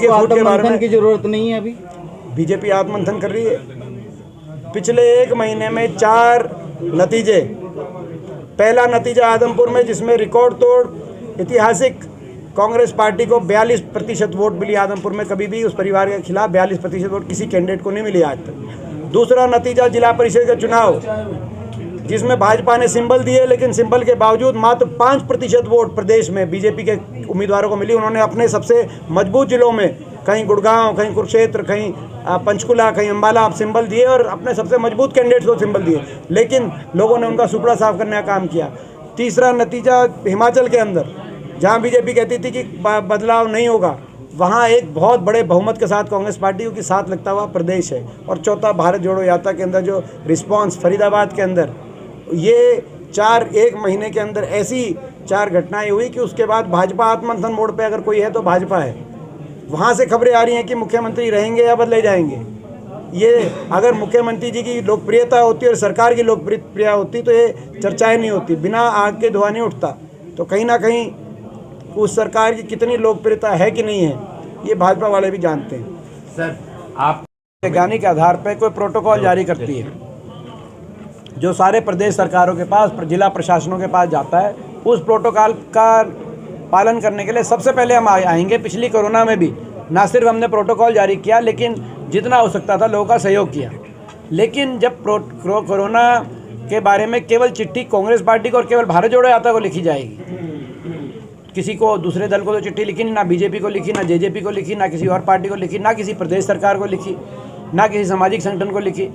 के फूट के बारे में की जरूरत नहीं है। अभी बीजेपी आत्ममंथन कर रही है। पिछले 1 महीने में 4 नतीजे। पहला नतीजा आदमपुर में, जिसमें रिकॉर्ड तोड़ ऐतिहासिक कांग्रेस पार्टी को 42% वोट मिली। आदमपुर में कभी भी उस परिवार के खिलाफ 42% वोट किसी कैंडिडेट को नहीं मिली आज तक। दूसरा नतीजा जिला परिषद के चुनाव, जिसमें भाजपा ने सिंबल दिए, लेकिन सिंबल के बावजूद मात्र 5% वोट प्रदेश में बीजेपी के उम्मीदवारों को मिली। उन्होंने अपने सबसे मजबूत जिलों में, कहीं गुड़गांव, कहीं कुरुक्षेत्र, कहीं पंचकुला, कहीं अम्बाला, आप सिंबल दिए और अपने सबसे मजबूत कैंडिडेट्स को सिंबल दिए, लेकिन लोगों ने उनका सुपड़ा साफ करने का काम किया। तीसरा नतीजा हिमाचल के अंदर, जहां बीजेपी कहती थी कि बदलाव नहीं होगा, वहां एक बहुत बड़े बहुमत के साथ कांग्रेस पार्टी के साथ लगता हुआ प्रदेश है। और चौथा भारत जोड़ो यात्रा के अंदर जो रिस्पांस फरीदाबाद के अंदर, ये 1 महीने के अंदर ऐसी 4 घटनाएं हुई कि उसके बाद भाजपा आत्ममंथन मोड पे अगर कोई है तो भाजपा है। वहाँ से खबरें आ रही हैं कि मुख्यमंत्री रहेंगे या बदले जाएंगे। ये अगर मुख्यमंत्री जी की लोकप्रियता होती और सरकार की लोकप्रियता होती तो ये चर्चाएं नहीं होती, बिना आग के धुआं नहीं उठता। तो कहीं ना कहीं उस सरकार की कितनी लोकप्रियता है कि नहीं है, ये भाजपा वाले भी जानते हैं। सर, आप वैज्ञानिक आधार पर कोई प्रोटोकॉल जारी करती है, जो सारे प्रदेश सरकारों के पास, जिला प्रशासनों के पास जाता है, उस प्रोटोकॉल का पालन करने के लिए सबसे पहले हम आएंगे। पिछली कोरोना में भी ना सिर्फ हमने प्रोटोकॉल जारी किया, लेकिन जितना हो सकता था लोगों का सहयोग किया। लेकिन जब कोरोना के बारे में केवल चिट्ठी कांग्रेस पार्टी को और केवल भारत जोड़ो यात्रा को लिखी जाएगी, किसी को दूसरे दल को तो चिट्ठी लिखी नहीं, ना बीजेपी को लिखी, ना जेजेपी को लिखी, ना किसी और पार्टी को लिखी, ना किसी प्रदेश सरकार को लिखी, ना किसी सामाजिक संगठन को लिखी,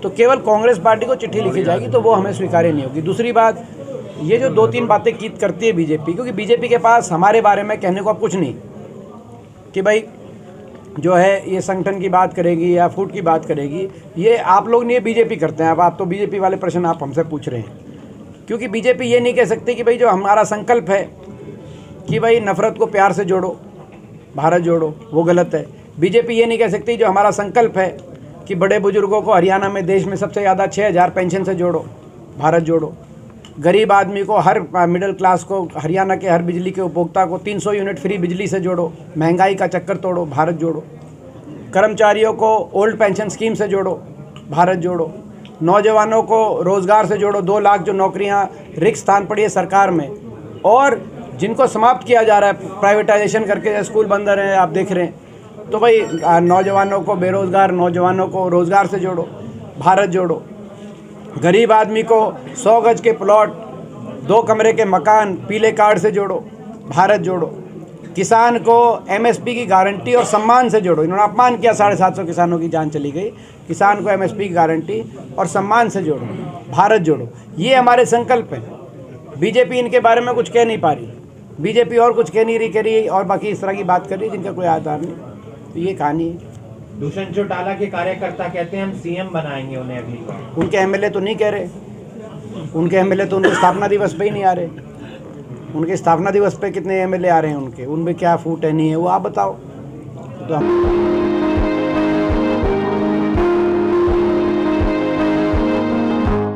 तो केवल कांग्रेस पार्टी को चिट्ठी लिखी जाएगी, तो वो हमें स्वीकार्य नहीं होगी। दूसरी बात, ये जो 2-3 बातें करती है बीजेपी, क्योंकि बीजेपी के पास हमारे बारे में कहने को अब कुछ नहीं कि भाई जो है ये संगठन की बात करेगी या फूड की बात करेगी, ये आप लोग नहीं, ये बीजेपी करते हैं। अब आप तो बीजेपी वाले प्रश्न आप हमसे पूछ रहे हैं, क्योंकि बीजेपी ये नहीं कह सकती कि भाई जो हमारा संकल्प है कि भाई नफरत को प्यार से जोड़ो, भारत जोड़ो, वो गलत है। बीजेपी ये नहीं कह सकती जो हमारा संकल्प है कि बड़े बुजुर्गों को हरियाणा में देश में सबसे ज़्यादा 6000 पेंशन से जोड़ो, भारत जोड़ो। गरीब आदमी को, हर मिडिल क्लास को, हरियाणा के हर बिजली के उपभोक्ता को 300 यूनिट फ्री बिजली से जोड़ो, महंगाई का चक्कर तोड़ो, भारत जोड़ो। कर्मचारियों को ओल्ड पेंशन स्कीम से जोड़ो, भारत जोड़ो। नौजवानों को रोज़गार से जोड़ो, 2 लाख जो नौकरियां रिक्त स्थान पड़ी है सरकार में, और जिनको समाप्त किया जा रहा है प्राइवेटाइजेशन करके, स्कूल बंद रहे हैं, आप देख रहे हैं। तो भाई नौजवानों को, बेरोज़गार नौजवानों को रोज़गार से जोड़ो, भारत जोड़ो। गरीब आदमी को 100 गज के प्लॉट, 2 कमरे के मकान पीले कार्ड से जोड़ो, भारत जोड़ो। किसान को एमएसपी की गारंटी और सम्मान से जोड़ो। इन्होंने अपमान किया, 750 किसानों की जान चली गई। किसान को एमएसपी की गारंटी और सम्मान से जोड़ो, भारत जोड़ो। ये हमारे संकल्प हैं। बीजेपी इनके बारे में कुछ कह नहीं पा रही, बीजेपी और कुछ कह नहीं रही, कह रही और बाकी इस तरह की बात कर रही जिनका कोई आधार नहीं। तो ये कहानी है। दुष्यंत चौटाला के कार्यकर्ता कहते हैं हम सीएम बनाएंगे उन्हें अगली बार। उनके एमएलए तो नहीं कह रहे, उनके एमएलए तो उनके स्थापना दिवस पे ही नहीं आ रहे। उनके स्थापना दिवस पे कितने एमएलए आ रहे हैं, उनके उनमें क्या फूट है नहीं है, वो आप बताओ। तो